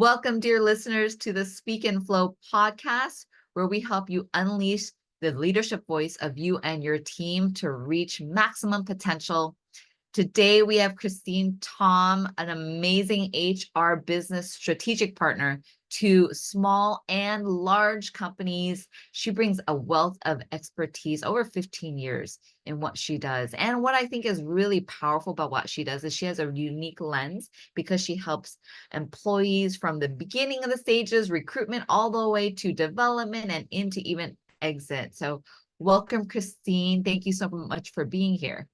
Welcome, dear listeners, to the Speak and Flow podcast, where we help you unleash the leadership voice of you and your team to reach maximum potential. Today, we have Christine Tom, an amazing HR business strategic partner to small and large companies. She brings a wealth of expertise, over 15 years in what she does. And what I think is really powerful about what she does is she has a unique lens because she helps employees from the beginning of the stages, recruitment, all the way to development and into even exit. So welcome, Christine. Thank you so much for being here.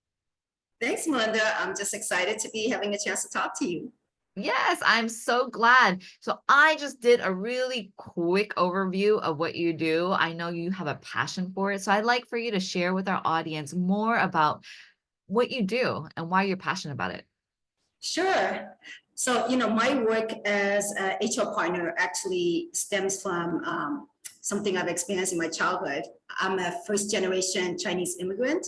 Thanks, Melinda. I'm just excited to be having a chance to talk to you. Yes, I'm so glad. So I just did a really quick overview of what you do. I know you have a passion for it. So I'd like for you to share with our audience more about what you do and why you're passionate about it. Sure. So, my work as a HR partner actually stems from something I've experienced in my childhood. I'm a first-generation Chinese immigrant.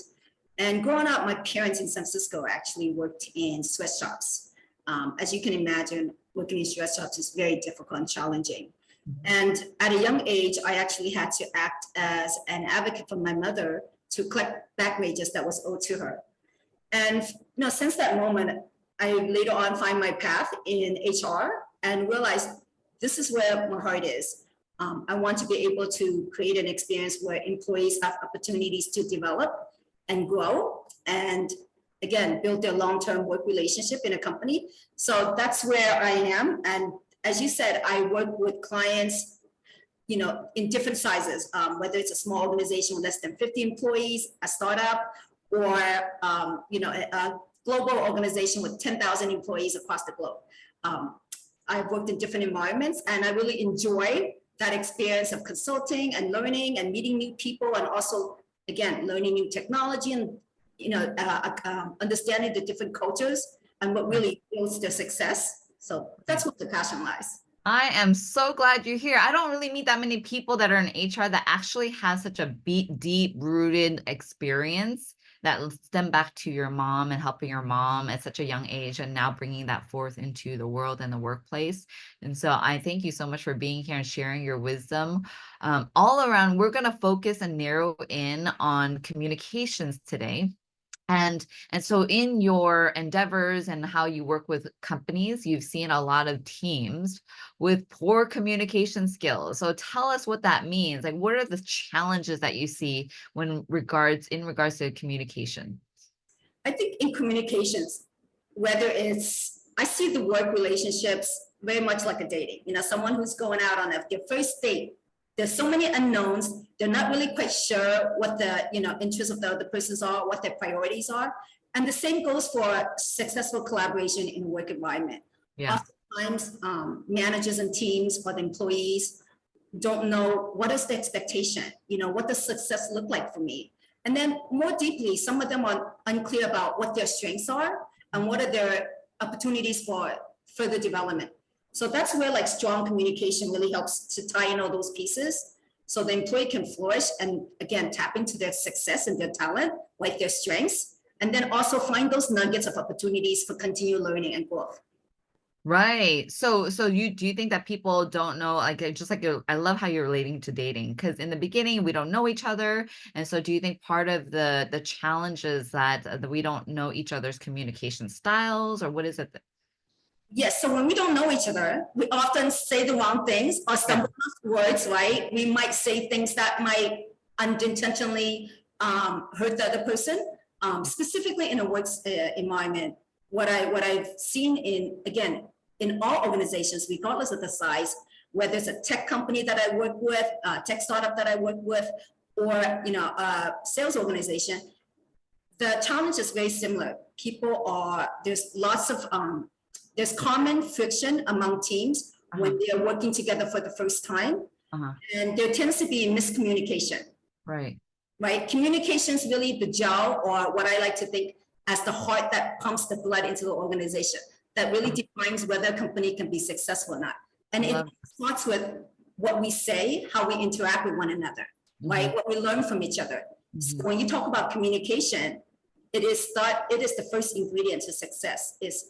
And growing up, my parents in San Francisco actually worked in sweatshops. As you can imagine, working in sweatshops is very difficult and challenging. And at a young age, I actually had to act as an advocate for my mother to collect back wages that was owed to her. And since that moment, I later on find my path in HR and realized this is where my heart is. I want to be able to create an experience where employees have opportunities to develop and grow, and again, build their long-term work relationship in a company. So that's where I am. And as you said, I work with clients, in different sizes, whether it's a small organization with less than 50 employees, a startup, or, a global organization with 10,000 employees across the globe. I've worked in different environments, and I really enjoy that experience of consulting and learning and meeting new people, and also again, learning new technology and, understanding the different cultures and what really builds their success. So that's what the passion lies. I am so glad you're here. I don't really meet that many people that are in HR that actually has such a deep-rooted experience that stem back to your mom and helping your mom at such a young age and now bringing that forth into the world and the workplace. And so I thank you so much for being here and sharing your wisdom. All around, we're going to focus and narrow in on communications today. And so in your endeavors and how you work with companies, you've seen a lot of teams with poor communication skills. So tell us what that means. Like, what are the challenges that you see in regards to communication? I think in communications, I see the work relationships very much like a dating. Someone who's going out on their first date. There's so many unknowns. They're not really quite sure what the interests of the other persons are, what their priorities are. And the same goes for successful collaboration in a work environment. Yeah. Oftentimes, managers and teams or the employees don't know what is the expectation, what does success look like for me? And then more deeply, some of them are unclear about what their strengths are and what are their opportunities for further development. So that's where strong communication really helps to tie in all those pieces so the employee can flourish and again, tap into their success and their talent, like their strengths, and then also find those nuggets of opportunities for continued learning and growth. Right. So do you think that people don't know, I love how you're relating to dating, because in the beginning we don't know each other. And so do you think part of the challenge is that we don't know each other's communication styles, or what is it? Yes, so when we don't know each other, we often say the wrong things or stumble on words, right? We might say things that might unintentionally hurt the other person. Specifically in a work environment, what I've seen in all organizations, regardless of the size, whether it's a tech company that I work with, a tech startup that I work with, or a sales organization, the challenge is very similar. There's common friction among teams when they're working together for the first time. And there tends to be miscommunication. Right. Communication is really the gel, or what I like to think as the heart that pumps the blood into the organization, that really defines whether a company can be successful or not. And it starts with what we say, how we interact with one another, right? What we learn from each other. So when you talk about communication, it is the first ingredient to success, is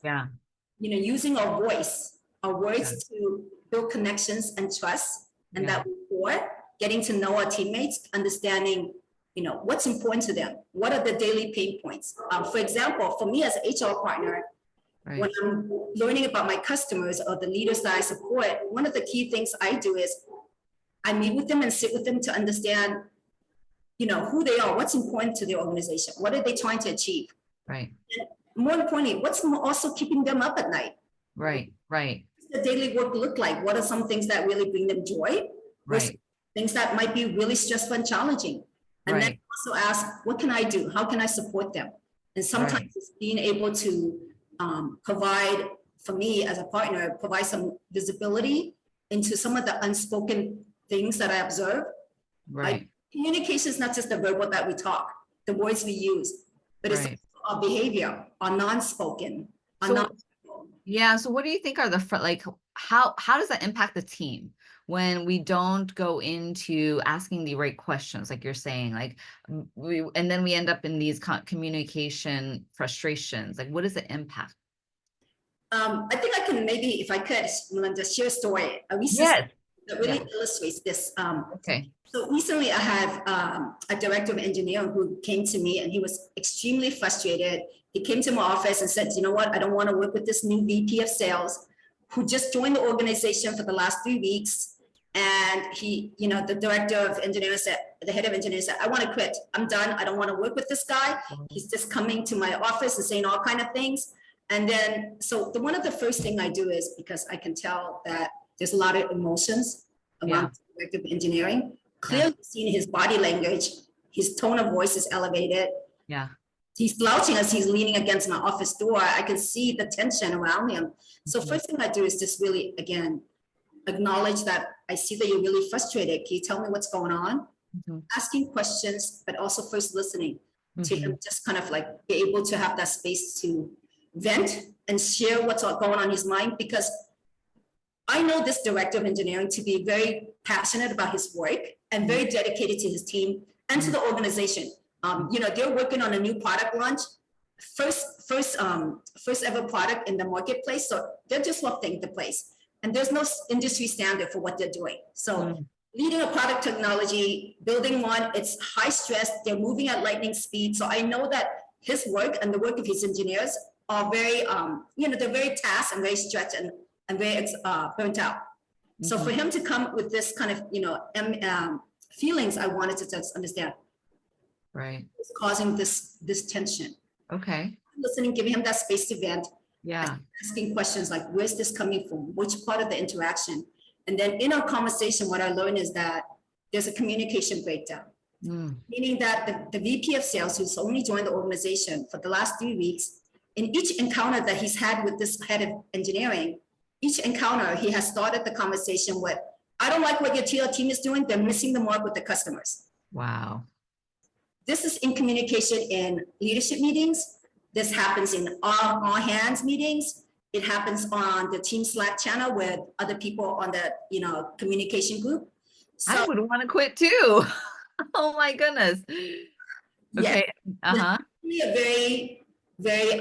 using our voice, our words to build connections and trust and Yeah. that rapport, getting to know our teammates, understanding, what's important to them. What are the daily pain points? For example, for me as an HR partner, Right. when I'm learning about my customers or the leaders that I support, one of the key things I do is I meet with them and sit with them to understand, who they are, what's important to the organization, what are they trying to achieve? Right. And more importantly, what's also keeping them up at night? Right. Right. What's the daily work look like? What are some things that really bring them joy? Right. Things that might be really stressful and challenging. And then also ask, what can I do? How can I support them? And sometimes it's being able to provide, for me as a partner, provide some visibility into some of the unspoken things that I observe. Right. Communication is not just the verbal that we talk, the words we use, but it's our behavior, our non-spoken, yeah. So what do you think are the like, how does that impact the team when we don't go into asking the right questions, like you're saying, like and then we end up in these communication frustrations? Like, what is the impact? I think I can maybe, if I could, Melinda, share a story. Yes. That really illustrates this. Okay. So recently I have a director of engineering who came to me and he was extremely frustrated. He came to my office and said, you know what, I don't want to work with this new VP of sales who just joined the organization for the last 3 weeks. And he, the director of engineering said, the head of engineering said, I want to quit. I'm done. I don't want to work with this guy. He's just coming to my office and saying all kind of things. And then, so one of the first thing I do is, because I can tell that there's a lot of emotions around director of engineering, clearly seeing his body language, his tone of voice is elevated. Yeah. He's slouching as he's leaning against my office door. I can see the tension around him. So first thing I do is just really, again, acknowledge that I see that you're really frustrated. Can you tell me what's going on? Asking questions, but also first listening to him, just kind of like be able to have that space to vent and share what's going on in his mind, because I know this director of engineering to be very passionate about his work and very dedicated to his team and to the organization. They're working on a new product launch, first ever product in the marketplace. So they're disrupting the place, and there's no industry standard for what they're doing. So leading a product technology, building one, it's high stress. They're moving at lightning speed. So I know that his work and the work of his engineers are very, they're very tasked and very stretched and very burnt out. So for him to come with this kind of, feelings, I wanted to just understand. Right. It's causing this tension. Okay. Listening, giving him that space to vent. Yeah. Asking questions like, where's this coming from? Which part of the interaction? And then in our conversation, what I learned is that there's a communication breakdown. Meaning that the VP of sales, who's only joined the organization for the last 3 weeks, in each encounter that he's had with this head of engineering, each encounter, he has started the conversation with, I don't like what your TL team is doing. They're missing the mark with the customers. Wow. This is in communication in leadership meetings. This happens in all hands meetings. It happens on the team Slack channel with other people on the communication group. So, I would want to quit too. Oh my goodness. Okay. Yeah. A very, very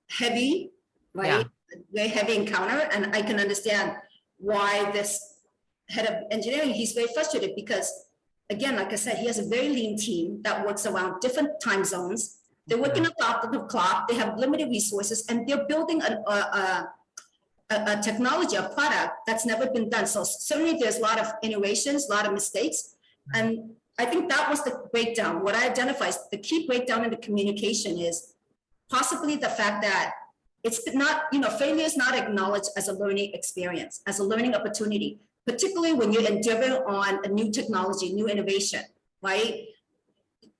heavy, right? Yeah. Very heavy encounter. And I can understand why this head of engineering, he's very frustrated because, again, like I said, he has a very lean team that works around different time zones. They're working at the top of the clock. They have limited resources, and they're building a technology, a product that's never been done. So certainly there's a lot of innovations, a lot of mistakes. And I think that was the breakdown. What I identified, the key breakdown in the communication is possibly the fact that it's not, failure is not acknowledged as a learning experience, as a learning opportunity, particularly when you're endeavoring on a new technology, new innovation, right?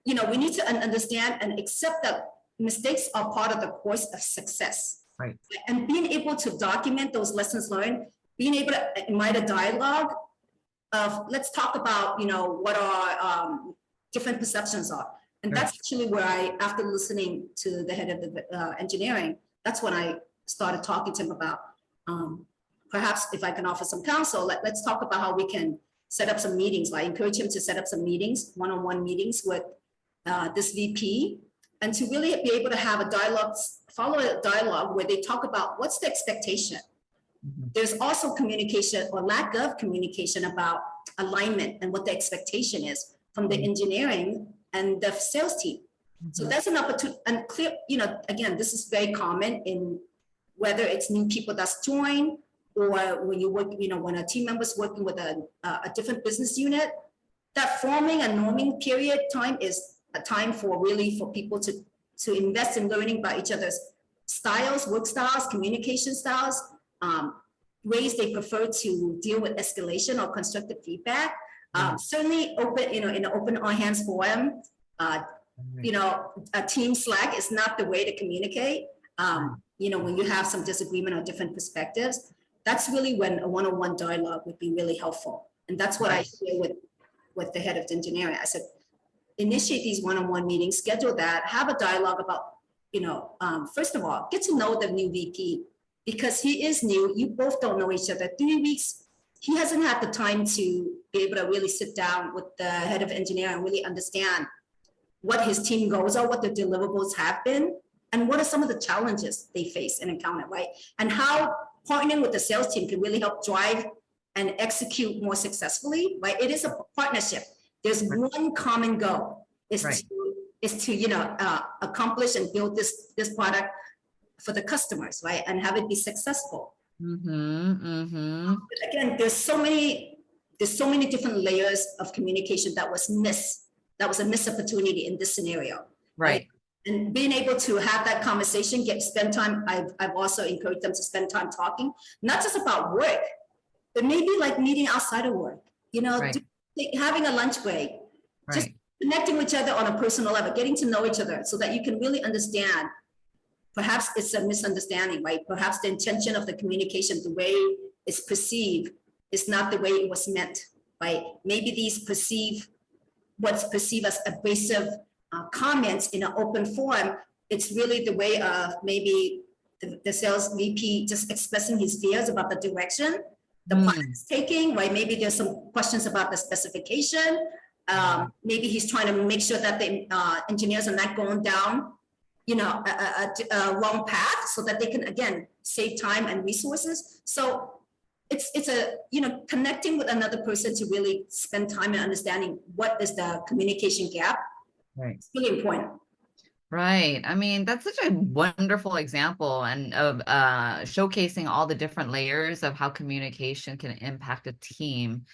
We need to understand and accept that mistakes are part of the course of success. Right. And being able to document those lessons learned, being able to invite a dialogue of, let's talk about, what our different perceptions are. And that's actually where after listening to the head of the engineering, that's when I started talking to him about, perhaps if I can offer some counsel, let's talk about how we can set up some meetings. I encourage him to set up some meetings, one-on-one meetings with this VP, and to really be able to have a dialogue, follow a dialogue where they talk about what's the expectation. Mhm. There's also communication or lack of communication about alignment and what the expectation is from the engineering and the sales team. So Mhm. that's an opportunity and clear, again, this is very common in whether it's new people that's joined or when you work, when a team member's working with a different business unit, that forming and norming period time is a time for really for people to invest in learning about each other's styles, work styles, communication styles, ways they prefer to deal with escalation or constructive feedback. Certainly open, in an open all hands forum, a team Slack is not the way to communicate. When you have some disagreement or different perspectives, that's really when a one-on-one dialogue would be really helpful. And that's what I share with the head of engineering. I said, initiate these one-on-one meetings, schedule that, have a dialogue about, first of all, get to know the new VP because he is new. You both don't know each other. 3 weeks, he hasn't had the time to be able to really sit down with the head of engineering and really understand what his team goals are, what the deliverables have been, and what are some of the challenges they face and encounter, right? And how partnering with the sales team can really help drive and execute more successfully, right? It is a partnership. There's one common goal is to accomplish and build this product for the customers, right? And have it be successful. Again, there's so many different layers of communication that was missed. That was a missed opportunity in this scenario. Right. And being able to have that conversation, spend time. I've also encouraged them to spend time talking, not just about work, but maybe like meeting outside of work, having a lunch break, just connecting with each other on a personal level, getting to know each other so that you can really understand. Perhaps it's a misunderstanding, right? Perhaps the intention of the communication, the way it's perceived is not the way it was meant, right? Maybe what's perceived as abrasive comments in an open forum, it's really the way of maybe the sales VP just expressing his fears about the direction the product is taking, right? Maybe there's some questions about the specification. Maybe he's trying to make sure that the engineers are not going down, a wrong path so that they can, again, save time and resources. So it's connecting with another person to really spend time and understanding what is the communication gap. Right. It's really important. Right. I mean, that's such a wonderful example and of showcasing all the different layers of how communication can impact a team.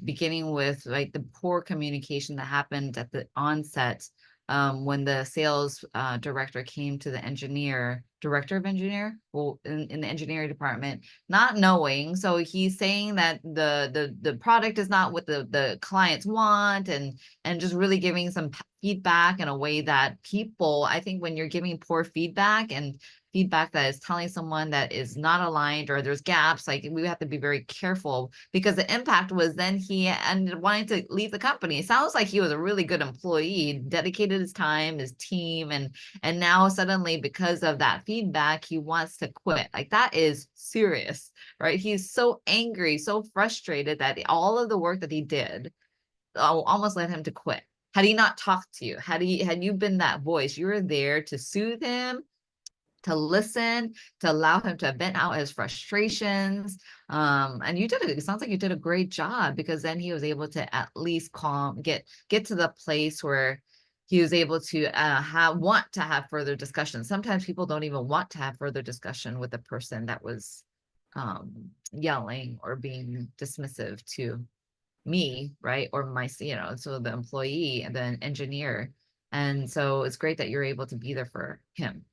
Beginning with like the poor communication that happened at the onset when the sales director came to the director of engineer, well, in the engineering department, not knowing. So he's saying that the product is not what the clients want, and just really giving some feedback in a way that people, I think when you're giving poor feedback and feedback that is telling someone that is not aligned or there's gaps, like we have to be very careful, because the impact was then he ended up wanting to leave the company. It sounds like he was a really good employee, dedicated his time, his team, and now suddenly because of that feedback, he wants to quit. Like that is serious, right? He's so angry, so frustrated that all of the work that he did almost led him to quit. Had he not talked to you, had you been that voice, you were there to soothe him, to listen, to allow him to vent out his frustrations. And it sounds like you did a great job, because then he was able to at least get to the place where he was able to want to have further discussion. Sometimes people don't even want to have further discussion with the person that was yelling or being dismissive to me, right? Or so the employee and the engineer. And so it's great that you're able to be there for him.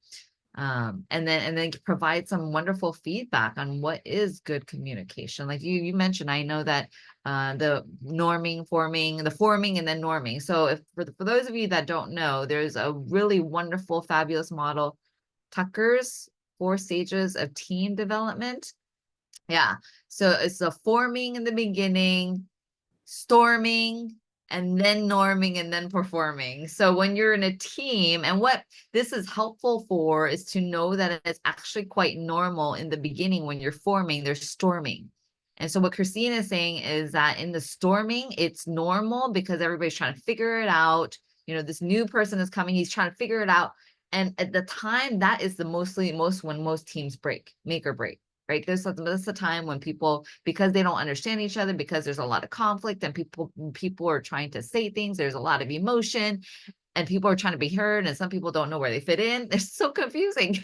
And then provide some wonderful feedback on what is good communication. Like you mentioned, I know that the forming, and then norming. So if for those of you that don't know, there's a really wonderful, fabulous model, Tucker's 4 stages of team development. Yeah. So it's the forming in the beginning, storming, and then norming, and then performing. So when you're in a team, and what this is helpful for is to know that it's actually quite normal in the beginning. When you're forming, there's storming. And so what Christine is saying is that in the storming, it's normal because everybody's trying to figure it out. This new person is coming, he's trying to figure it out. And at the time, that is when most teams make or break. right? There's a time when people, because they don't understand each other, because there's a lot of conflict and people are trying to say things, there's a lot of emotion and people are trying to be heard and some people don't know where they fit in. It's so confusing.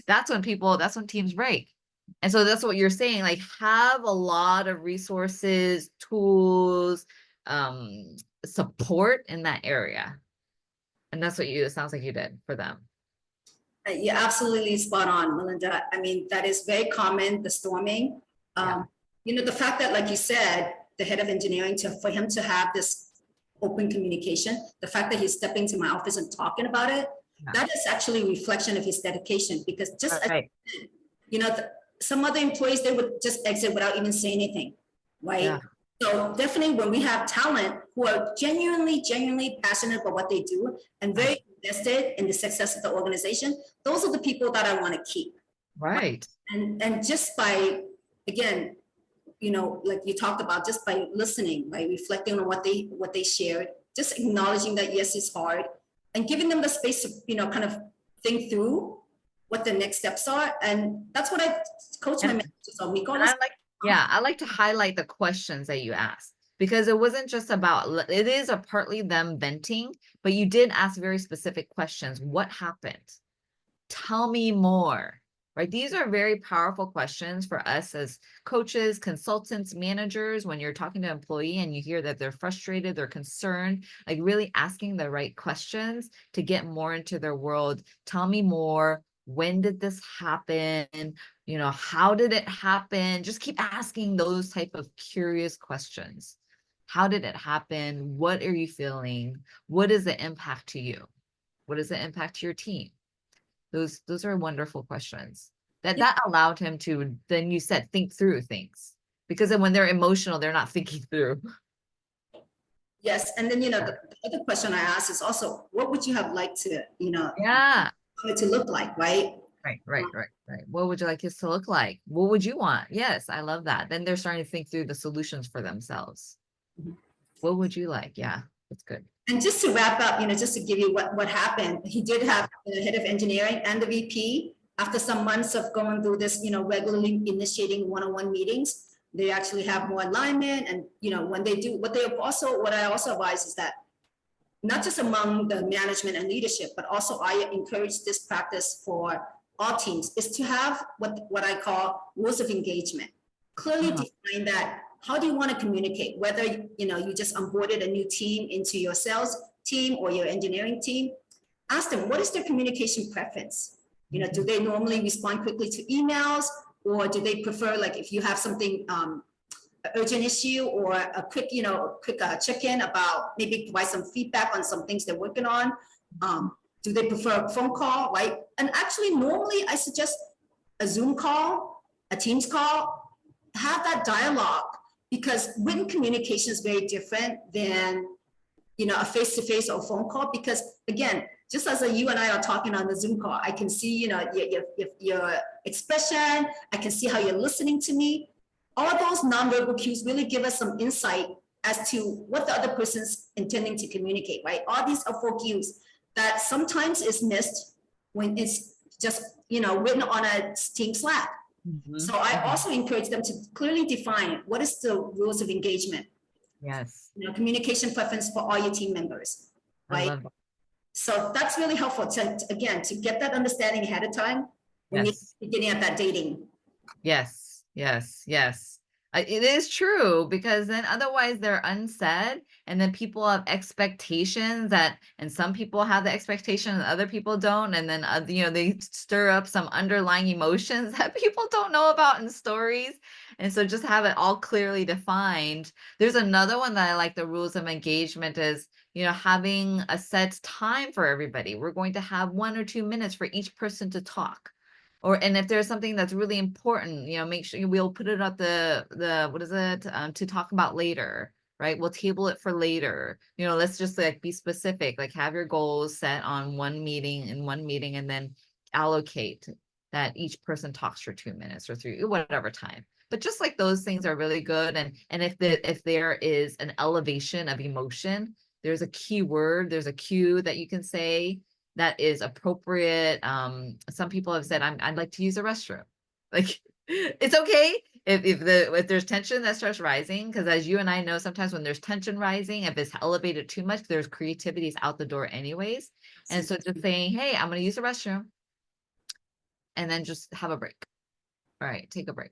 That's when teams break. And so that's what you're saying, like have a lot of resources, tools, support in that area. And that's what it sounds like you did for them. You're absolutely spot on, Melinda. I mean, that is very common, the storming. Yeah. The fact that, like you said, the head of engineering, for him to have this open communication, the fact that he's stepping to my office and talking about it, Yeah. that is actually a reflection of his dedication. Because just, Right. some other employees, they would just exit without even saying anything, right? Yeah. So definitely when we have talent who are genuinely passionate about what they do and very invested in the success of the organization, those are the people that I want to keep. Right. And just by, again, like you talked about, just by listening, by reflecting on what they shared, just acknowledging that yes, it's hard, and giving them the space to, kind of think through what the next steps are. And that's what I coach my managers on. I like to highlight the questions that you asked, because it wasn't just about, it is a partly them venting, but you did ask very specific questions. What happened? Tell me more, right? These are very powerful questions for us as coaches, consultants, managers. When you're talking to an employee and you hear that they're frustrated, they're concerned, like really asking the right questions to get more into their world. Tell me more. When did this happen? How did it happen? Just keep asking those type of curious questions. How did it happen? What are you feeling? What is the impact to you? What is the impact to your team? Those are wonderful questions. That allowed him to, then you said, think through things, because then when they're emotional, they're not thinking through. Yes, and then the other question I asked is also, what would you have liked to Yeah. to look like, right? Right. What would you like this to look like? What would you want? Yes, I love that. Then they're starting to think through the solutions for themselves. What would you like? Yeah, that's good. And just to wrap up, just to give you what happened, he did have the head of engineering and the VP. After some months of going through this, regularly initiating one-on-one meetings, they actually have more alignment. And when they do, what I also advise is that not just among the management and leadership, but also I encourage this practice for all teams, is to have what I call rules of engagement. Clearly define that. How do you want to communicate? Whether you just onboarded a new team into your sales team or your engineering team, ask them what is their communication preference. Do they normally respond quickly to emails, or do they prefer, like, if you have something urgent issue or a quick check-in about, maybe provide some feedback on some things they're working on. Do they prefer a phone call, right? And actually, normally I suggest a Zoom call, a Teams call, have that dialogue, because written communication is very different than a face-to-face or phone call. Because again, just as you and I are talking on the Zoom call, I can see your expression, I can see how you're listening to me. All those nonverbal cues really give us some insight as to what the other person's intending to communicate, right? All these are 4 cues that sometimes is missed when it's just written on a team Slack. So I also encourage them to clearly define what is the rules of engagement. Yes. Communication preference for all your team members, right? I love that. So that's really helpful to get that understanding ahead of time when you're beginning at that dating. Yes. It is true, because then otherwise they're unsaid, and then people have expectations and some people have the expectation and other people don't, and then they stir up some underlying emotions that people don't know about in stories. And so just have it all clearly defined. There's another one that I like, the rules of engagement, is having a set time for everybody. We're going to have 1 or 2 minutes for each person to talk. And if there's something that's really important, make sure we'll put it at the what is it, to talk about later, right? We'll table it for later. Let's just like be specific, like have your goals set on one meeting, and then allocate that each person talks for 2 minutes or 3, whatever time. But just like those things are really good. And if there is an elevation of emotion, there's a key word, there's a cue that you can say that is appropriate. Some people have said, I'd like to use a restroom. Like, It's okay if there's tension that starts rising, because as you and I know, sometimes when there's tension rising, if it's elevated too much, there's creativity is out the door anyways. And so just saying, hey, I'm going to use the restroom, and then just have a break. All right, take a break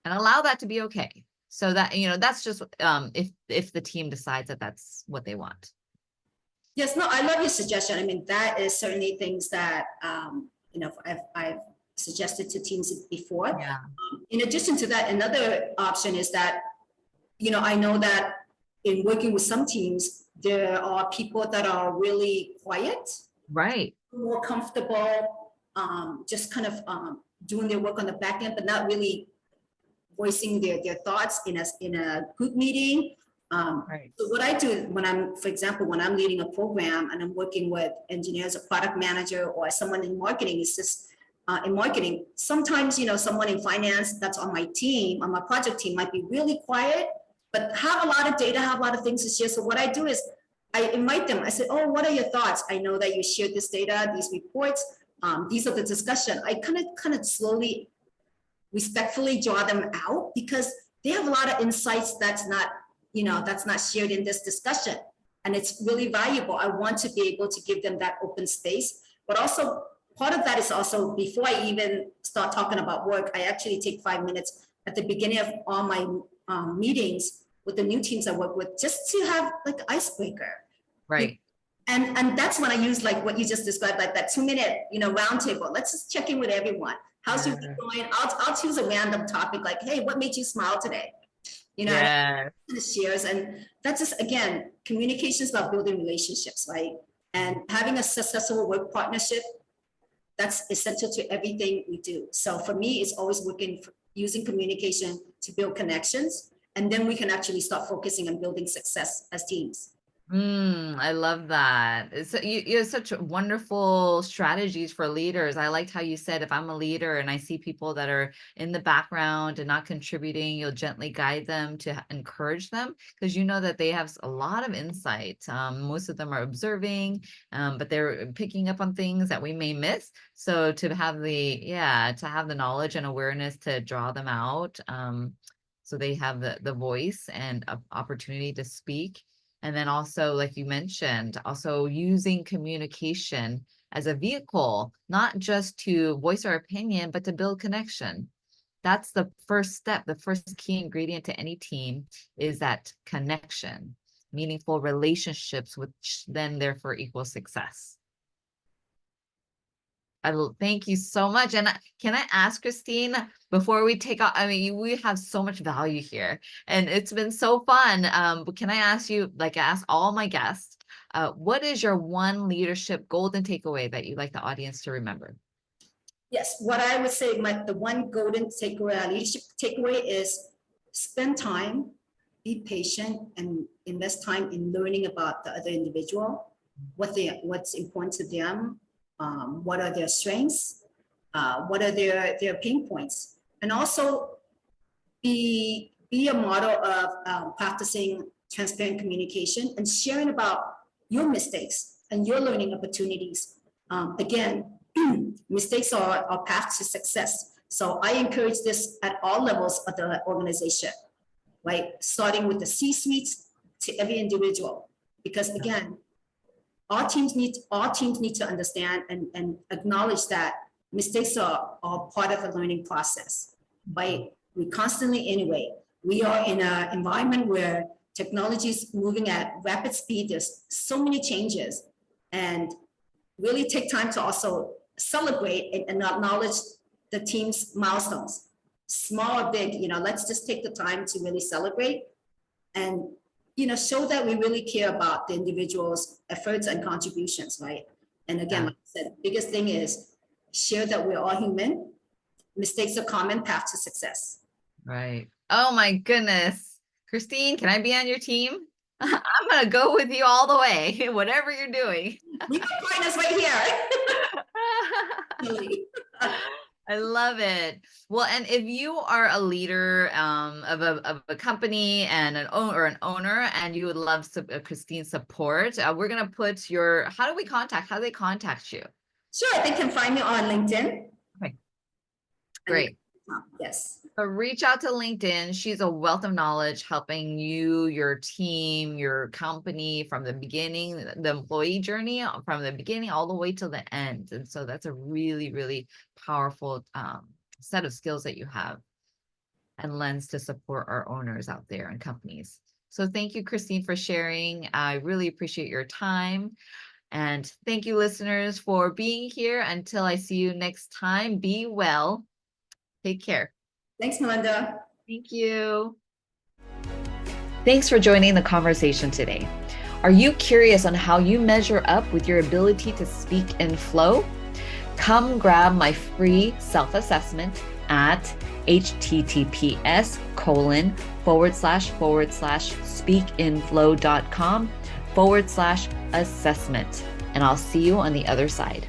and allow that to be okay. So that, that's just if the team decides that that's what they want. Yes, no, I love your suggestion. I mean, that is certainly things that, I've suggested to teams before. Yeah. In addition to that, another option is that, I know that in working with some teams, there are people that are really quiet, Right. more comfortable, just kind of doing their work on the back end, but not really voicing their thoughts in a group meeting. Right. So what I do for example, when I'm leading a program and I'm working with engineers, a product manager, or someone in marketing, is just in marketing, sometimes, someone in finance that's on my team, on my project team, might be really quiet, but have a lot of data, have a lot of things to share. So what I do is I invite them. I say, oh, what are your thoughts? I know that you shared this data, these reports, these are the discussion. I kind of slowly, respectfully draw them out, because they have a lot of insights that's not shared in this discussion, and it's really valuable. I want to be able to give them that open space, but also part of that is also, before I even start talking about work, I actually take 5 minutes at the beginning of all my meetings with the new teams I work with, just to have like icebreaker. Right. And that's when I use like what you just described, like that 2 minute, round table. Let's just check in with everyone. How's your week going? I'll choose a random topic like, hey, what made you smile today? Yeah. The shares. And that's just, again, communication is about building relationships, right? And having a successful work partnership, that's essential to everything we do. So for me, it's always using communication to build connections. And then we can actually start focusing on building success as teams. I love that. You have such wonderful strategies for leaders. I liked how you said, if I'm a leader and I see people that are in the background and not contributing, you'll gently guide them to encourage them, because you know that they have a lot of insight. Most of them are observing, but they're picking up on things that we may miss. So to have the knowledge and awareness to draw them out, so they have the voice and opportunity to speak. And then also, like you mentioned, also using communication as a vehicle, not just to voice our opinion, but to build connection. That's the first step. The first key ingredient to any team is that connection, meaningful relationships, which then therefore equals success. Thank you so much. And can I ask, Christine, before we take off, I mean, we have so much value here and it's been so fun. But can I ask you, like I ask all my guests, what is your one leadership golden takeaway that you'd like the audience to remember? Yes, what I would say, the one golden takeaway, leadership takeaway, is spend time, be patient, and invest time in learning about the other individual, what's important to them, what are their strengths, what are their pain points, and also be a model of practicing transparent communication and sharing about your mistakes and your learning opportunities. Again, mistakes are a path to success. So I encourage this at all levels of the organization, right? Starting with the C-suites to every individual, because again, all teams need to understand and acknowledge that mistakes are part of the learning process, right? We constantly, anyway, we are in an environment where technology is moving at rapid speed. There's so many changes, and really take time to also celebrate and acknowledge the team's milestones, small or big. Let's just take the time to really celebrate and show that we really care about the individual's efforts and contributions, right? And again, like I said, biggest thing is share that we're all human. Mistakes are common path to success. Right. Oh my goodness. Christine, can I be on your team? I'm going to go with you all the way, whatever you're doing. We got partners right here. I love it. Well, and if you are a leader of a company and an owner, and you would love Christine's support, we're gonna put how do they contact you? Sure, they can find me on LinkedIn. Okay. Great. Yes. But reach out to LinkedIn. She's a wealth of knowledge, helping you, your team, your company from the beginning, the employee journey from the beginning all the way till the end. And so that's a really, really powerful set of skills that you have and lens to support our owners out there and companies. So thank you, Christine, for sharing. I really appreciate your time. And thank you, listeners, for being here. Until I see you next time, be well. Take care. Thanks, Melinda. Thank you. Thanks for joining the conversation today. Are you curious on how you measure up with your ability to speak in flow? Come grab my free self-assessment at https://speakinflow.com/assessment. And I'll see you on the other side.